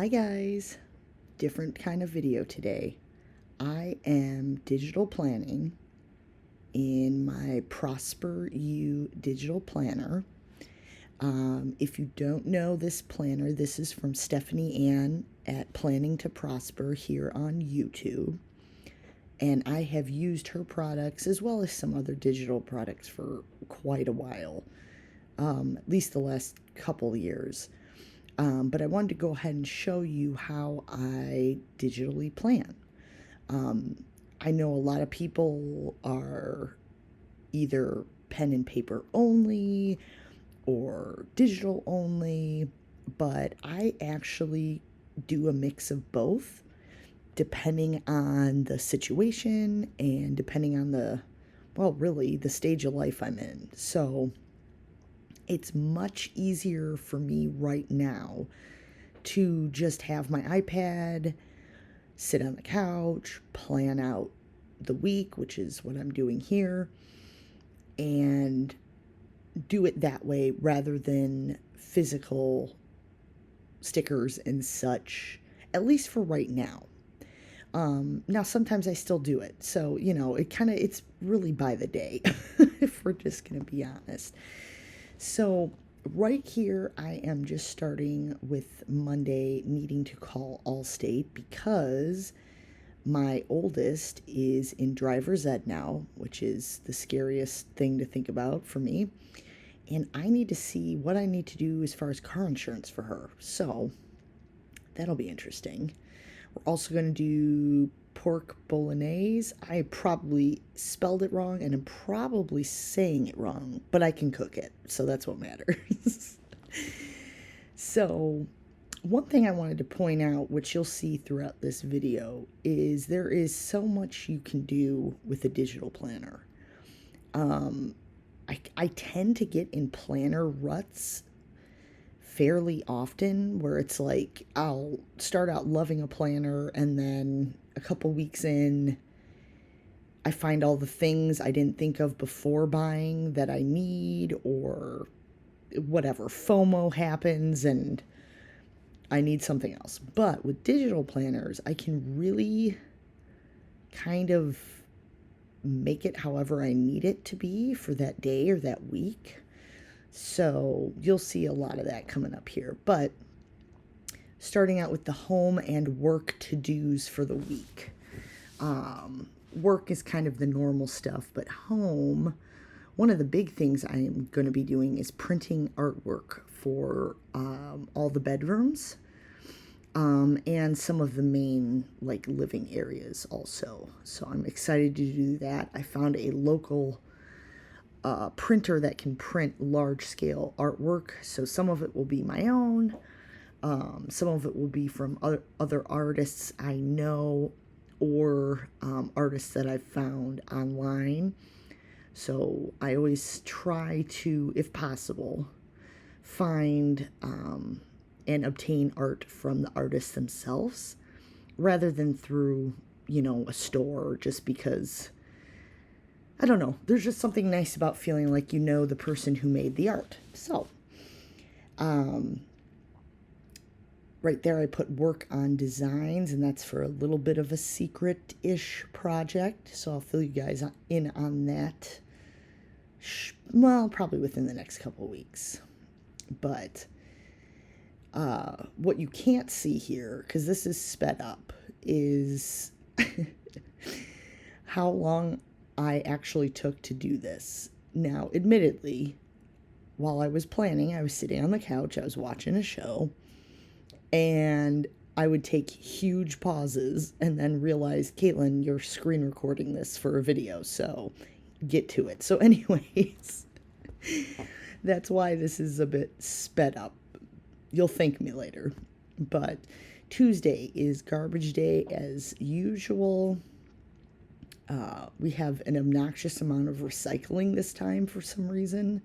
Hi guys, different kind of video today. I am digital planning in my Prosper You digital planner. If you don't know this planner, this is from Stephanie Ann at Planning to Prosper here on YouTube. And I have used her products as well as some other digital products for quite a while, at least the last couple years. But I wanted to go ahead and show you how I digitally plan. I know a lot of people are either pen and paper only or digital only, but I actually do a mix of both depending on the situation and depending on really, the stage of life I'm in. So it's much easier for me right now to just have my iPad, sit on the couch, plan out the week, which is what I'm doing here, and do it that way rather than physical stickers and such, at least for right now. Now, sometimes I still do it. So, it's really by the day, if we're just going to be honest. So, right here, I am just starting with Monday needing to call Allstate because my oldest is in driver's ed now, which is the scariest thing to think about for me. And I need to see what I need to do as far as car insurance for her. So, that'll be interesting. We're also going to do pork bolognese. I probably spelled it wrong and I'm probably saying it wrong, but I can cook it, so that's what matters. So, one thing I wanted to point out, which you'll see throughout this video, is there is so much you can do with a digital planner. I tend to get in planner ruts fairly often where it's like I'll start out loving a planner and then a couple weeks in I find all the things I didn't think of before buying that I need, or whatever, FOMO happens and I need something else. But with digital planners, I can really kind of make it however I need it to be for that day or that week. So you'll see a lot of that coming up here. But starting out with the home and work to-dos for the week. Work is kind of the normal stuff, but home, one of the big things I am going to be doing is printing artwork for all the bedrooms and some of the main living areas also. So I'm excited to do that. I found a local printer that can print large-scale artwork. So some of it will be my own. Some of it will be from other artists I know or artists that I've found online. So I always try to, if possible, find and obtain art from the artists themselves rather than through, a store, just because I don't know. There's just something nice about feeling like the person who made the art. So, right there I put work on designs, and that's for a little bit of a secret-ish project. So I'll fill you guys in on that, probably within the next couple weeks. But what you can't see here, because this is sped up, is how long I actually took to do this. Now, admittedly, while I was planning, I was sitting on the couch, I was watching a show, and I would take huge pauses and then realize, Caitlin, you're screen recording this for a video, so get to it. So anyways, that's why this is a bit sped up. You'll thank me later. But Tuesday is garbage day as usual. We have an obnoxious amount of recycling this time for some reason.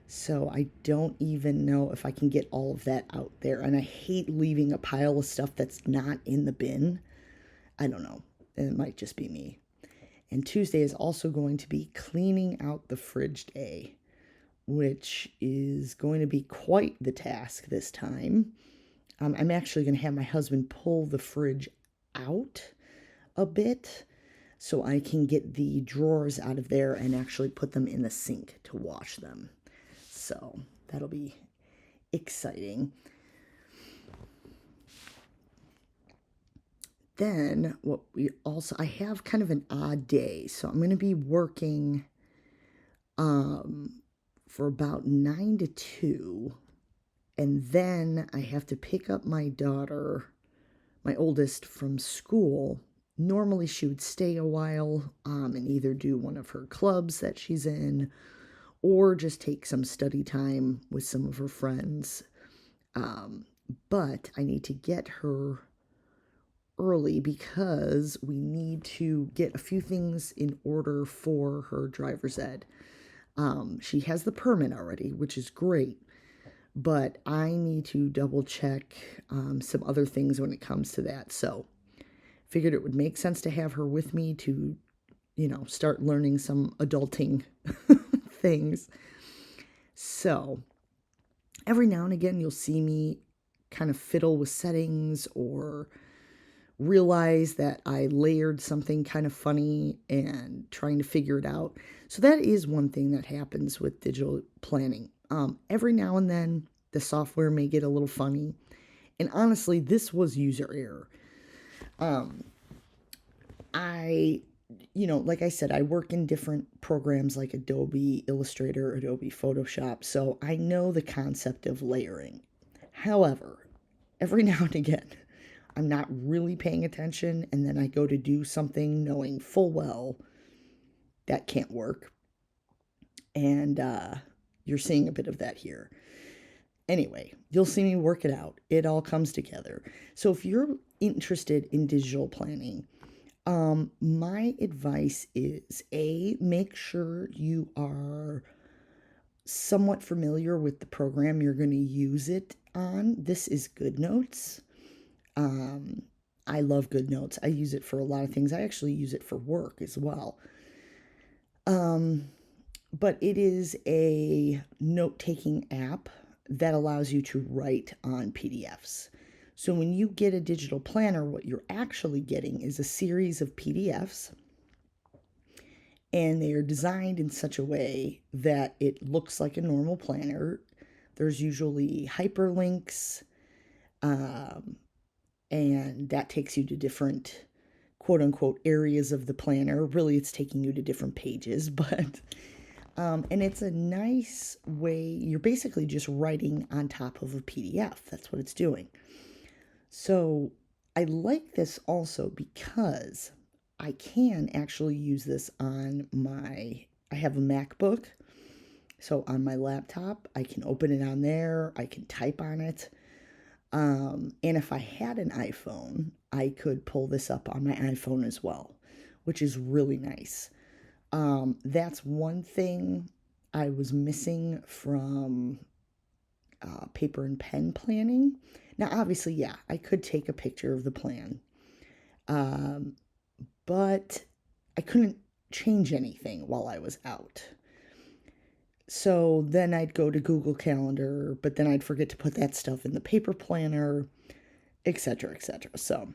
So I don't even know if I can get all of that out there. And I hate leaving a pile of stuff that's not in the bin. I don't know. It might just be me. And Tuesday is also going to be cleaning out the fridge day, which is going to be quite the task this time. I'm actually going to have my husband pull the fridge out a bit so I can get the drawers out of there and actually put them in the sink to wash them. So that'll be exciting. Then I have kind of an odd day. So I'm going to be working for about 9 to 2. And then I have to pick up my daughter, my oldest, from school. Normally she would stay a while and either do one of her clubs that she's in or just take some study time with some of her friends. But I need to get her early because we need to get a few things in order for her driver's ed. She has the permit already, which is great, but I need to double check some other things when it comes to that. So figured it would make sense to have her with me to, start learning some adulting things. So every now and again, you'll see me kind of fiddle with settings or realize that I layered something kind of funny and trying to figure it out. So that is one thing that happens with digital planning. Every now and then, the software may get a little funny. And honestly, this was user error. Like I said, I work in different programs like Adobe Illustrator, Adobe Photoshop, so I know the concept of layering. However, every now and again, I'm not really paying attention, and then I go to do something knowing full well that can't work. And you're seeing a bit of that here. Anyway, you'll see me work it out. It all comes together. So if you're interested in digital planning, my advice is make sure you are somewhat familiar with the program you're going to use it on. This is GoodNotes. I love GoodNotes. I use it for a lot of things. I actually use it for work as well. But it is a note-taking app that allows you to write on PDFs. So when you get a digital planner, what you're actually getting is a series of PDFs, and they are designed in such a way that it looks like a normal planner. There's usually hyperlinks, and that takes you to different quote-unquote areas of the planner. Really, it's taking you to different pages, but and it's a nice way. You're basically just writing on top of a PDF. That's what it's doing. So I like this also because I can actually use this on I have a MacBook. So on my laptop, I can open it on there. I can type on it. And if I had an iPhone, I could pull this up on my iPhone as well, which is really nice. That's one thing I was missing from paper and pen planning. Now, obviously, yeah, I could take a picture of the plan, but I couldn't change anything while I was out. So then I'd go to Google Calendar, but then I'd forget to put that stuff in the paper planner, etc., etc. So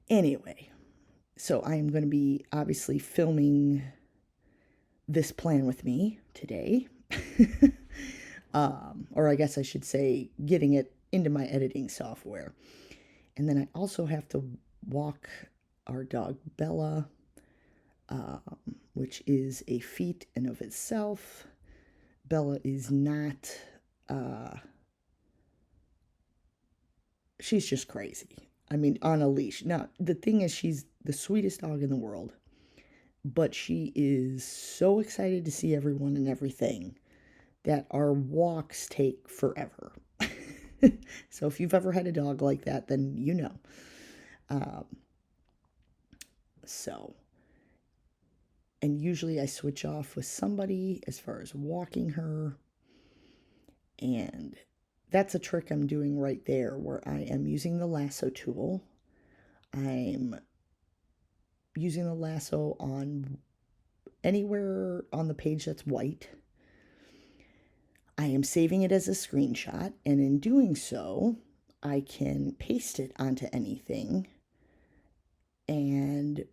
anyway, so I am going to be obviously filming this plan with me today. Or I guess I should say getting it into my editing software. And then I also have to walk our dog Bella, which is a feat in of itself. Bella is not, she's just crazy. I mean, on a leash. Now, the thing is, she's the sweetest dog in the world, but she is so excited to see everyone and everything that our walks take forever. So if you've ever had a dog like that, then you know. And usually I switch off with somebody as far as walking her. And that's a trick I'm doing right there where I am using the lasso tool. I'm using the lasso on anywhere on the page that's white. I am saving it as a screenshot, and in doing so, I can paste it onto anything and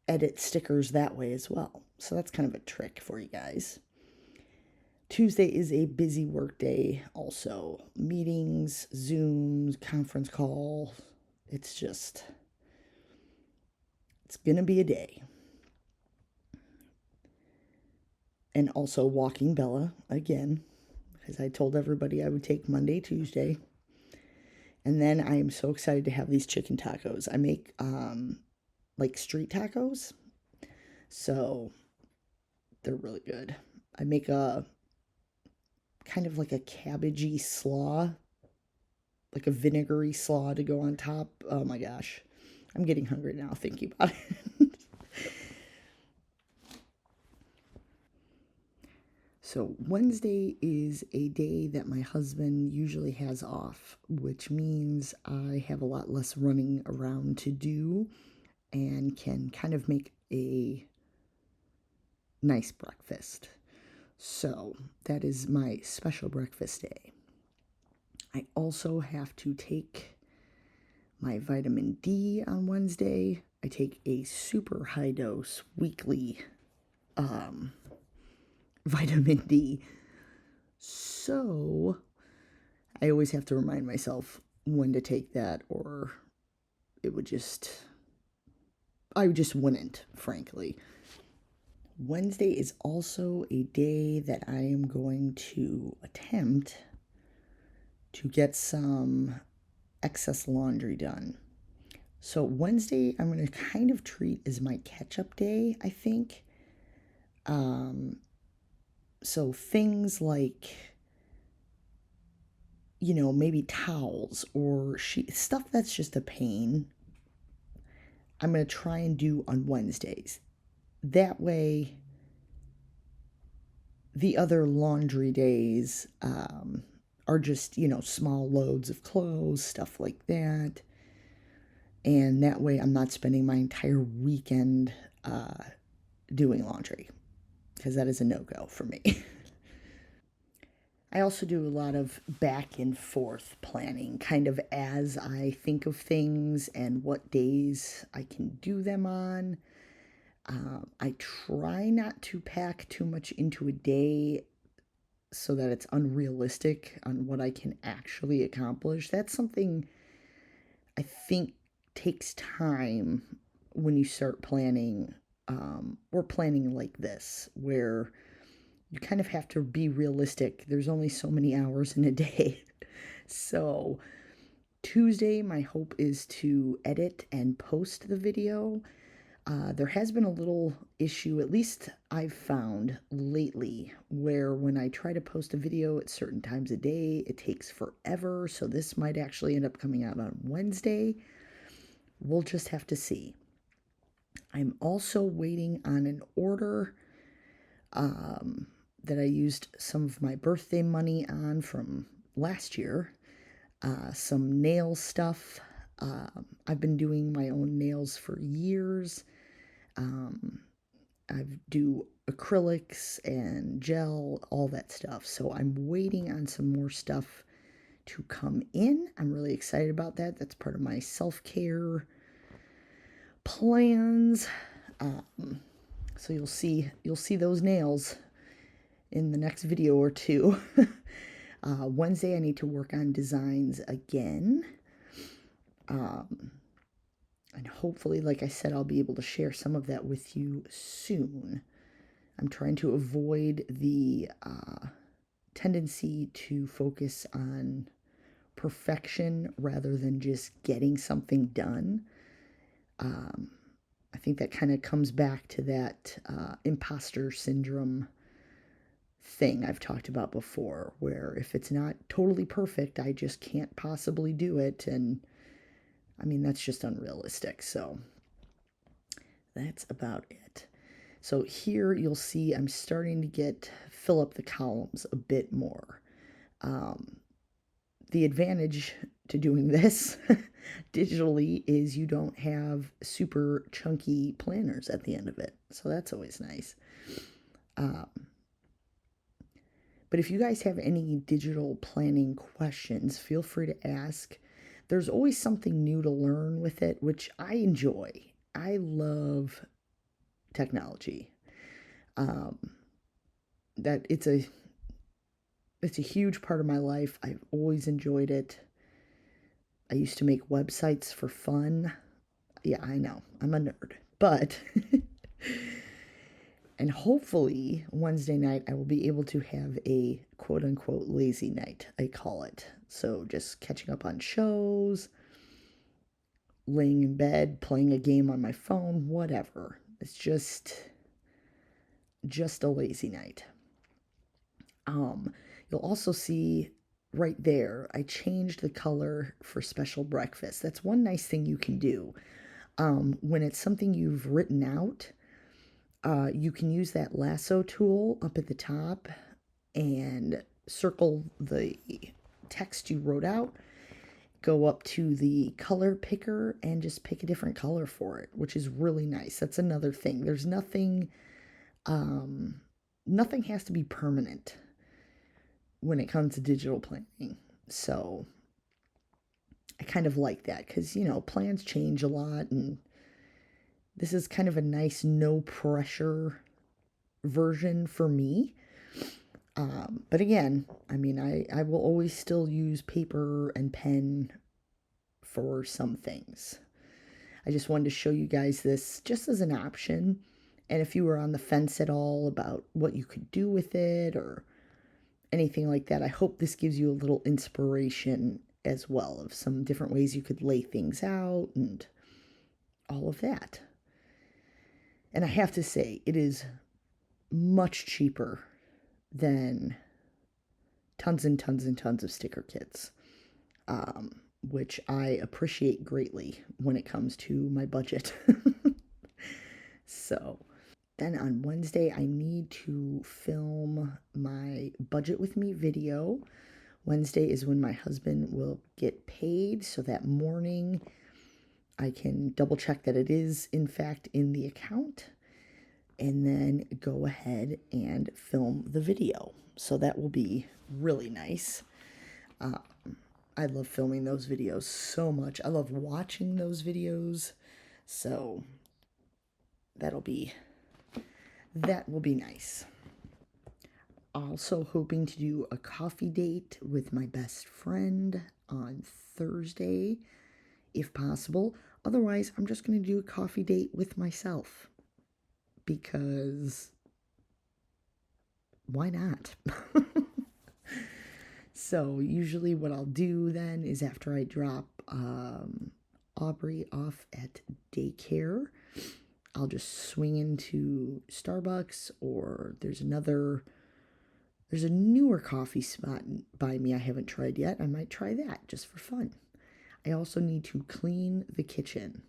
edit stickers that way as well. So that's kind of a trick for you guys. Tuesday is a busy work day also. Meetings, Zooms, conference calls. It's going to be a day. And also walking Bella again, because I told everybody I would take Monday, Tuesday. And then I am so excited to have these chicken tacos. I make like street tacos. So they're really good. I make a kind of like a cabbagey slaw, like a vinegary slaw to go on top. Oh my gosh. I'm getting hungry now thinking about it. So, Wednesday is a day that my husband usually has off, which means I have a lot less running around to do and can kind of make a nice breakfast. So, that is my special breakfast day. I also have to take my vitamin D on Wednesday. I take a super high dose weekly vitamin D. So I always have to remind myself when to take that, or I just wouldn't, frankly. Wednesday is also a day that I am going to attempt to get some excess laundry done. So Wednesday, I'm going to kind of treat as my catch-up day, I think. So things like, maybe towels or stuff that's just a pain, I'm going to try and do on Wednesdays. That way, the other laundry days are just, small loads of clothes, stuff like that. And that way, I'm not spending my entire weekend doing laundry, because that is a no-go for me. I also do a lot of back and forth planning, kind of as I think of things and what days I can do them on. I try not to pack too much into a day so that it's unrealistic on what I can actually accomplish. That's something I think takes time when you start planning, or planning like this, where you kind of have to be realistic. There's only so many hours in a day. So, Tuesday, my hope is to edit and post the video. There has been a little issue, at least I've found lately, where when I try to post a video at certain times a day, it takes forever. So, this might actually end up coming out on Wednesday. We'll just have to see. I'm also waiting on an order that I used some of my birthday money on from last year. Some nail stuff. I've been doing my own nails for years. I do acrylics and gel, all that stuff. So I'm waiting on some more stuff to come in. I'm really excited about that. That's part of my self-care plans. So you'll see those nails in the next video or two. Wednesday, I need to work on designs again. And hopefully, like I said, I'll be able to share some of that with you soon. I'm trying to avoid the tendency to focus on perfection rather than just getting something done. I think that kind of comes back to that imposter syndrome thing I've talked about before, where if it's not totally perfect, I just can't possibly do it. And I mean, that's just unrealistic. So that's about it. So here you'll see I'm starting to fill up the columns a bit more. The advantage to doing this digitally is you don't have super chunky planners at the end of it. So that's always nice. But But if you guys have any digital planning questions, feel free to ask. There's always something new to learn with it, which I enjoy. I love technology. Um, that it's a huge part of my life. I've always enjoyed it. I used to make websites for fun. Yeah, I know. I'm a nerd. But and hopefully Wednesday night I will be able to have a quote unquote lazy night, I call it. So just catching up on shows, laying in bed, playing a game on my phone, whatever. It's just a lazy night. Um, you'll also see right there, I changed the color for special breakfast. That's one nice thing you can do. When it's something you've written out, you can use that lasso tool up at the top and circle the text you wrote out, go up to the color picker and just pick a different color for it, which is really nice. That's another thing. There's nothing has to be permanent when it comes to digital planning. So I kind of like that because, plans change a lot, and this is kind of a nice, no pressure version for me. But again, I mean, I will always still use paper and pen for some things. I just wanted to show you guys this just as an option. And if you were on the fence at all about what you could do with it or anything like that, I hope this gives you a little inspiration as well of some different ways you could lay things out and all of that. And I have to say, it is much cheaper than tons and tons and tons of sticker kits, which I appreciate greatly when it comes to my budget. So then on Wednesday, I need to film my Budget With Me video. Wednesday is when my husband will get paid, so that morning I can double check that it is in fact in the account and then go ahead and film the video. So that will be really nice. I love filming those videos so much. I love watching those videos. So that will be nice. Also hoping to do a coffee date with my best friend on Thursday, if possible. Otherwise, I'm just going to do a coffee date with myself because why not? So usually what I'll do then is after I drop Aubrey off at daycare, I'll just swing into Starbucks, or there's a newer coffee spot by me I haven't tried yet. I might try that just for fun. I also need to clean the kitchen.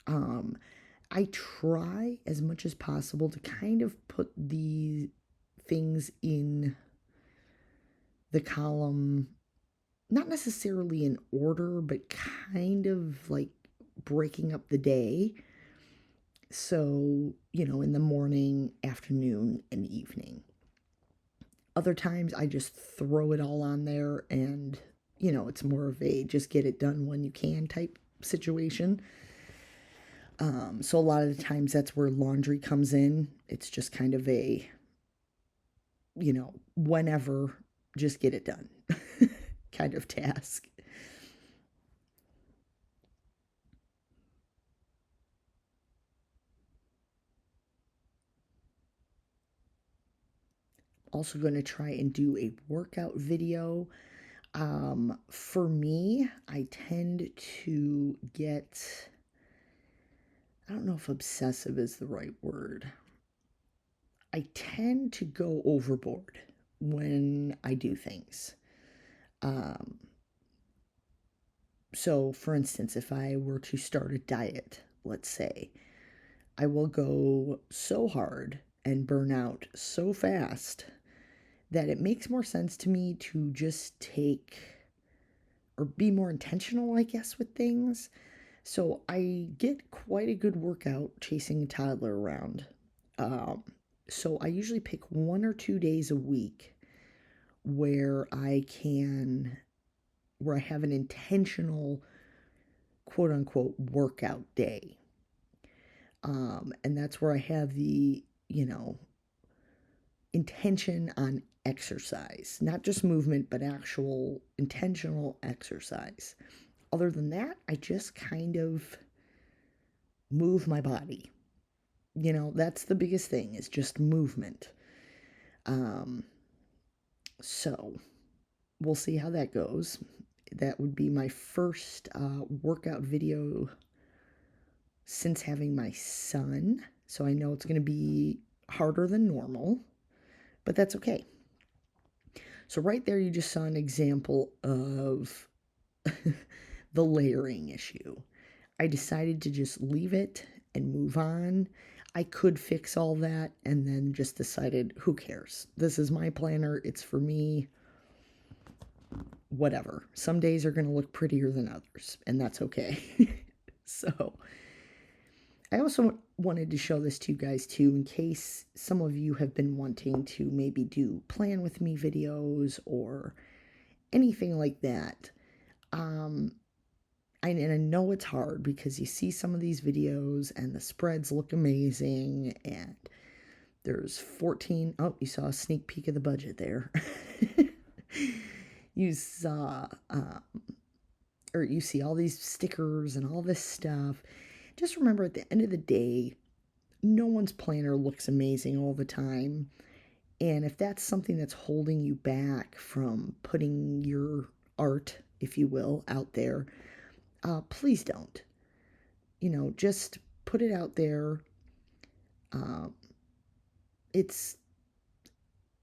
I try as much as possible to kind of put the things in the column, not necessarily in order, but kind of like breaking up the day. So, in the morning, afternoon, and evening. Other times I just throw it all on there and, it's more of a just get it done when you can type situation. So a lot of the times that's where laundry comes in. It's just kind of a, whenever, just get it done kind of task. Also going to try and do a workout video. For me, I tend to get, I don't know if obsessive is the right word. I tend to go overboard when I do things. Um, so, for instance, if I were to start a diet, let's say, I will go so hard and burn out so fast that it makes more sense to me to just take or be more intentional, I guess, with things. So I get quite a good workout chasing a toddler around. So I usually pick 1 or 2 days a week where I have an intentional quote unquote workout day. And that's where I have the, intention on exercise, not just movement, but actual intentional exercise. Other than that, I just kind of move my body. That's the biggest thing, is just movement. Um, so we'll see how that goes. That would be my first workout video since having my son. So I know it's going to be harder than normal, but that's okay. So right there, you just saw an example of the layering issue. I decided to just leave it and move on. I could fix all that and then just decided, who cares? This is my planner. It's for me. Whatever. Some days are going to look prettier than others, and that's okay. So I also wanted to show this to you guys too, in case some of you have been wanting to maybe do plan with me videos or anything like that. And I know it's hard because you see some of these videos and the spreads look amazing, and there's 14. Oh, you saw a sneak peek of the budget there. You saw, or you see all these stickers and all this stuff. Just remember, at the end of the day, no one's planner looks amazing all the time. And if that's something that's holding you back from putting your art, if you will, out there, please don't. Just put it out there.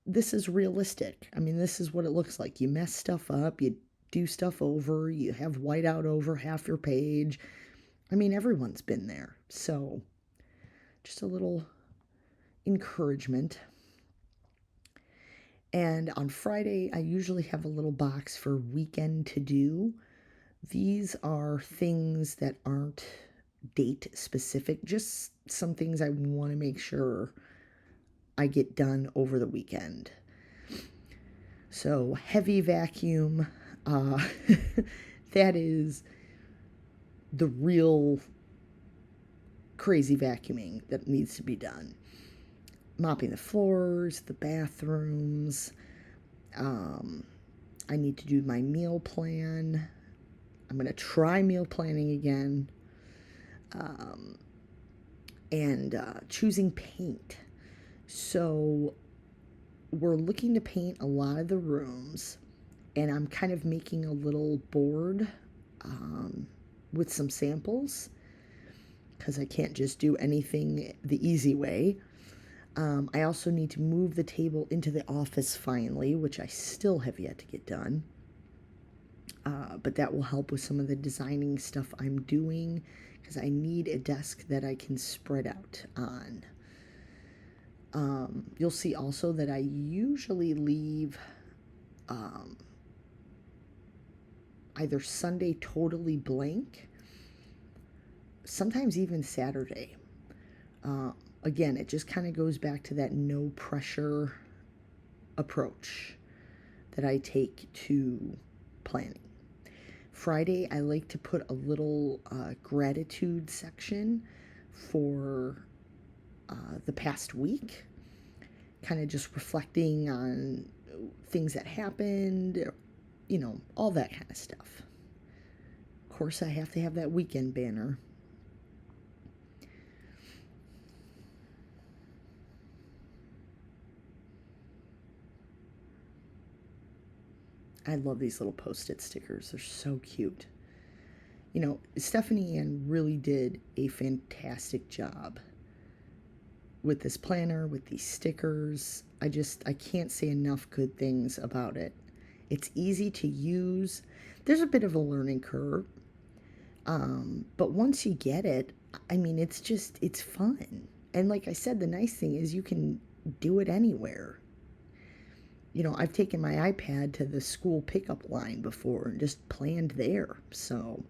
This is realistic. I mean, this is what it looks like. You mess stuff up, you do stuff over, you have whiteout over half your page. I mean, everyone's been there. So just a little encouragement. And on Friday, I usually have a little box for weekend to do. These are things that aren't date specific, just some things I want to make sure I get done over the weekend. So heavy vacuum, that is the real crazy vacuuming that needs to be done. Mopping the floors, the bathrooms. I need to do my meal plan. I'm going to try meal planning again. And choosing paint. So we're looking to paint a lot of the rooms, and I'm kind of making a little board with some samples, because I can't just do anything the easy way. I also need to move the table into the office finally, which I still have yet to get done. But that will help with some of the designing stuff I'm doing, because I need a desk that I can spread out on. You'll see also that I usually leave either Sunday totally blank, sometimes even Saturday. Again, it just kind of goes back to that no pressure approach that I take to planning. Friday, I like to put a little gratitude section for the past week, kind of just reflecting on things that happened, all that kind of stuff. Of course, I have to have that weekend banner. I love these little post-it stickers. They're so cute. Stephanie Ann really did a fantastic job with this planner, with these stickers. I can't say enough good things about it. It's easy to use. There's a bit of a learning curve. But once you get it, I mean, it's fun. And like I said, the nice thing is you can do it anywhere. I've taken my iPad to the school pickup line before and just planned there. So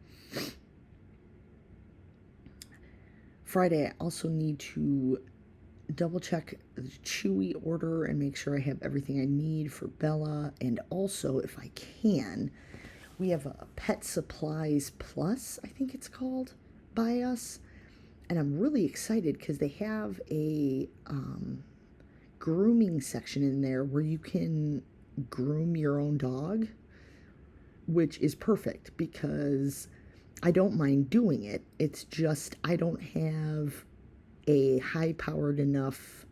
Friday, I also need to double check the Chewy order and make sure I have everything I need for Bella. And also, if I can, we have a Pet Supplies Plus, I think it's called, by us. And I'm really excited because they have a grooming section in there where you can groom your own dog, which is perfect because I don't mind doing it. It's just I don't have a high powered enough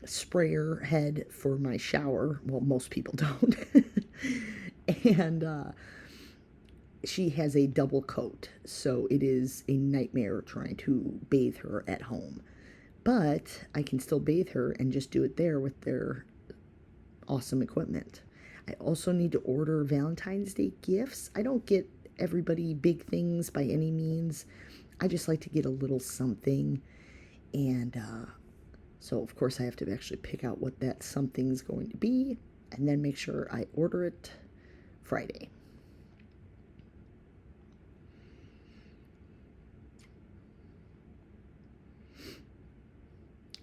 sprayer head for my shower. Well, most people don't. And she has a double coat, so it is a nightmare trying to bathe her at home. But I can still bathe her and just do it there with their awesome equipment. I also need to order Valentine's Day gifts. I don't get everybody big things by any means. I just like to get a little something. And so, of course, I have to actually pick out what that something's going to be and then make sure I order it Friday.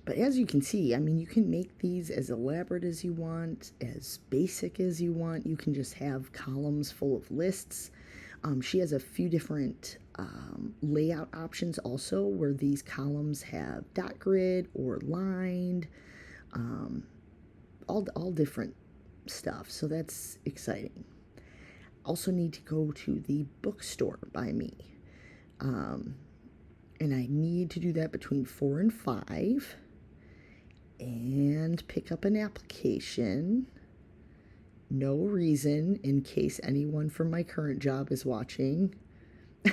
But as you can see, I mean, you can make these as elaborate as you want, as basic as you want. You can just have columns full of lists. She has a few different layout options also, where these columns have dot grid or lined, all different stuff. So that's exciting. Also need to go to the bookstore by me. And I need to do that between 4 and 5. And pick up an application. No reason, in case anyone from my current job is watching. I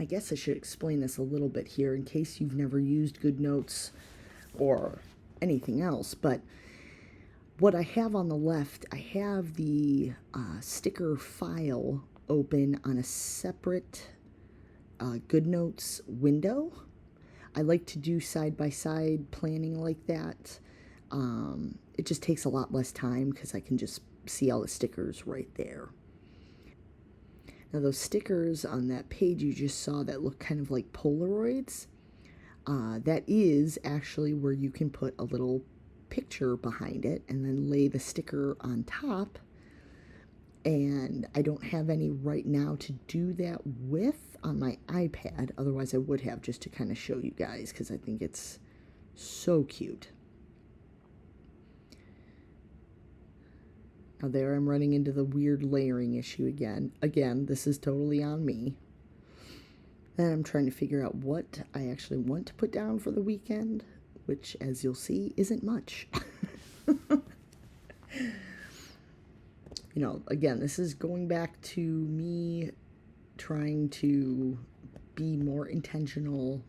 guess I should explain this a little bit here in case you've never used GoodNotes or anything else. But what I have on the left, I have the sticker file open on a separate GoodNotes window. I like to do side-by-side planning like that. It just takes a lot less time because I can just see all the stickers right there. Now those stickers on that page you just saw that look kind of like Polaroids, that is actually where you can put a little picture behind it and then lay the sticker on top. And I don't have any right now to do that with on my iPad. Otherwise I would have, just to kind of show you guys, because I think it's so cute. Now there I'm running into the weird layering issue again. Again, this is totally on me. Then I'm trying to figure out what I actually want to put down for the weekend, which, as you'll see, isn't much. You know, again, this is going back to me trying to be more intentional,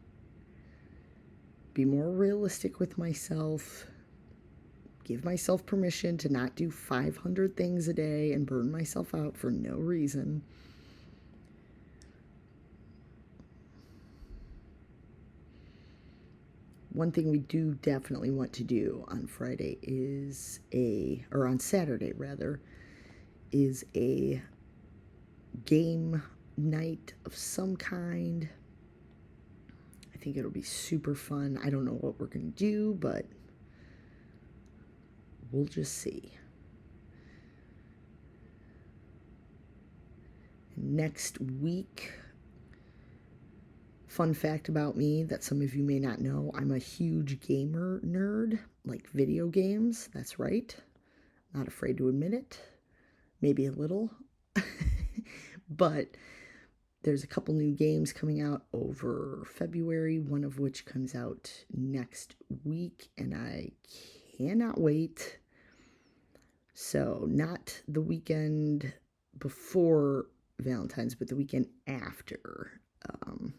be more realistic with myself, give myself permission to not do 500 things a day and burn myself out for no reason. One thing we do definitely want to do on Friday is or on Saturday rather, is a game night of some kind. I think it'll be super fun. I don't know what we're going to do, but we'll just see. Next week, fun fact about me that some of you may not know, I'm a huge gamer nerd, like video games. That's right. Not afraid to admit it. Maybe a little. But there's a couple new games coming out over February, one of which comes out next week, and I cannot wait. So not the weekend before Valentine's, but the weekend after. I'm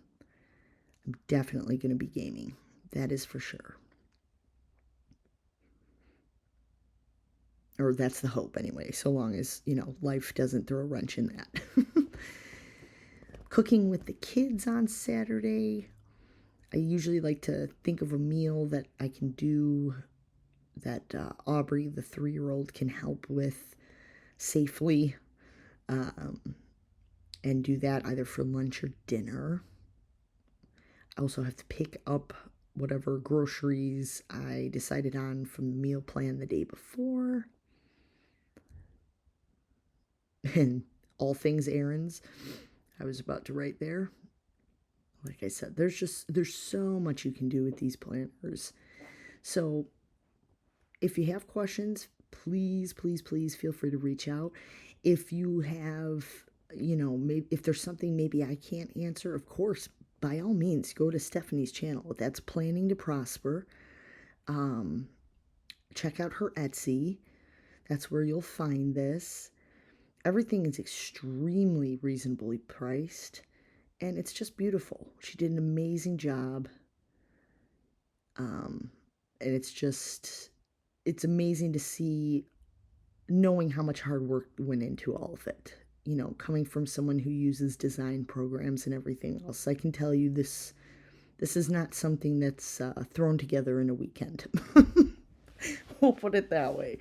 definitely going to be gaming. That is for sure. Or that's the hope anyway, so long as, you know, life doesn't throw a wrench in that. Cooking with the kids on Saturday. I usually like to think of a meal that I can do that Aubrey, the 3-year-old, can help with safely. and do that either for lunch or dinner. I also have to pick up whatever groceries I decided on from the meal plan the day before. And all things errands. I was about to write there. Like I said, there's so much you can do with these planners. So if you have questions, please, please, please feel free to reach out. If you have, maybe if there's something maybe I can't answer, of course, by all means, go to Stephanie's channel. That's Planning to Prosper. Check out her Etsy. That's where you'll find this. Everything is extremely reasonably priced, and it's just beautiful. She did an amazing job. And it's amazing to see, knowing how much hard work went into all of it. Coming from someone who uses design programs and everything else, I can tell you this is not something that's thrown together in a weekend. We'll put it that way.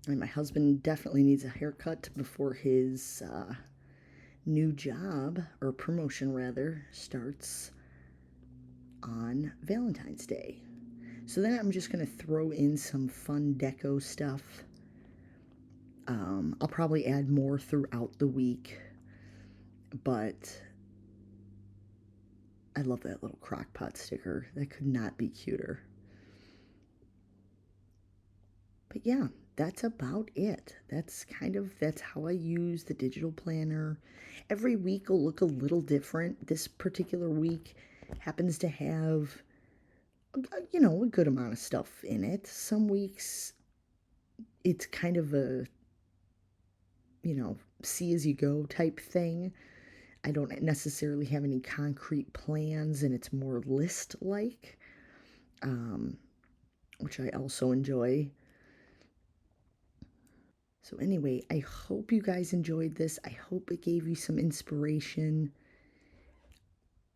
And my husband definitely needs a haircut before his new job, or promotion rather, starts on Valentine's Day. So then I'm just going to throw in some fun deco stuff. I'll probably add more throughout the week, but I love that little crock pot sticker. That could not be cuter. But yeah, that's about it. That's how I use the digital planner. Every week will look a little different. This particular week happens to have a good amount of stuff in it. Some weeks it's kind of a see as you go type thing. I don't necessarily have any concrete plans, and it's more list like, which I also enjoy. So anyway, I hope you guys enjoyed this. I hope it gave you some inspiration.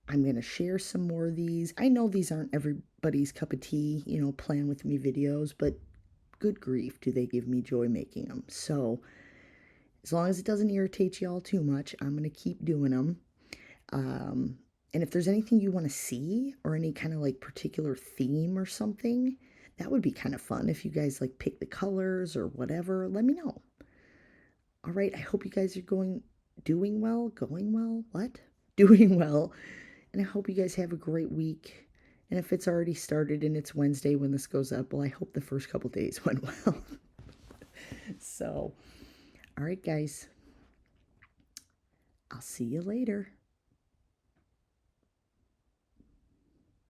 I'm going to share some more of these. I know these aren't everybody's cup of tea, plan with me videos, but good grief, do they give me joy making them. So as long as it doesn't irritate y'all too much, I'm going to keep doing them. And if there's anything you want to see, or any kind of like particular theme or something, that would be kind of fun. If you guys like pick the colors or whatever, let me know. All right, I hope you guys are doing well. And I hope you guys have a great week. And if it's already started and it's Wednesday when this goes up, well, I hope the first couple days went well. So, all right, guys. I'll see you later.